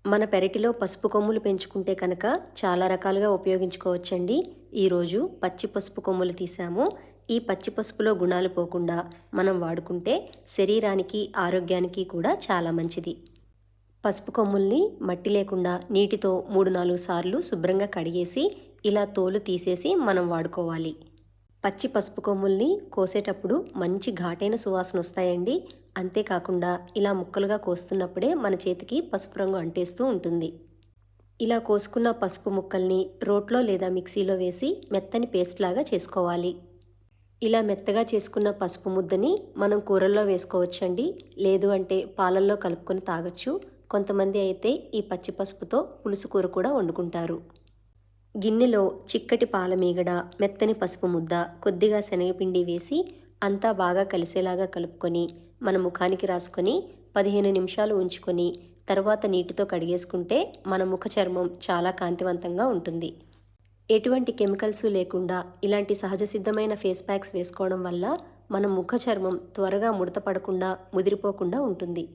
మన పెరటిలో పసుపు కొమ్ములు పెంచుకుంటే కనుక చాలా రకాలుగా ఉపయోగించుకోవచ్చండి. ఈరోజు పచ్చి పసుపు కొమ్ములు తీసాము. ఈ పచ్చి పసుపులో గుణాలు పోకుండా మనం వాడుకుంటే శరీరానికి, ఆరోగ్యానికి కూడా చాలా మంచిది. పసుపు కొమ్ముల్ని మట్టి లేకుండా నీటితో 3-4 సార్లు శుభ్రంగా కడిగేసి ఇలా తోలు తీసేసి మనం వాడుకోవాలి. పచ్చి పసుపు కొమ్ముల్ని కోసేటప్పుడు మంచి ఘాటైన సువాసన వస్తాయండి. అంతేకాకుండా ఇలా ముక్కలుగా కోస్తున్నప్పుడే మన చేతికి పసుపు రంగు అంటేస్తూ ఉంటుంది. ఇలా కోసుకున్న పసుపు ముక్కల్ని రోట్లో లేదా మిక్సీలో వేసి మెత్తని పేస్ట్ లాగా చేసుకోవాలి. ఇలా మెత్తగా చేసుకున్న పసుపు ముద్దని మనం కూరల్లో వేసుకోవచ్చండి. లేదు అంటే పాలల్లో కలుపుకొని తాగొచ్చు. కొంతమంది అయితే ఈ పచ్చి పసుపుతో పులుసు కూర కూడా వండుకుంటారు. గిన్నెలో చిక్కటి పాలమీగడ, మెత్తని పసుపు ముద్ద, కొద్దిగా శనగపిండి వేసి అంతా బాగా కలిసేలాగా కలుపుకొని మన ముఖానికి రాసుకొని 15 నిమిషాలు ఉంచుకొని తర్వాత నీటితో కడిగేసుకుంటే మన ముఖ చర్మం చాలా కాంతివంతంగా ఉంటుంది. ఎటువంటి కెమికల్స్ లేకుండా ఇలాంటి సహజ సిద్ధమైన ఫేస్ ప్యాక్స్ వేసుకోవడం వల్ల మన ముఖ చర్మం త్వరగా ముడత పడకుండా, ముదిరిపోకుండా ఉంటుంది.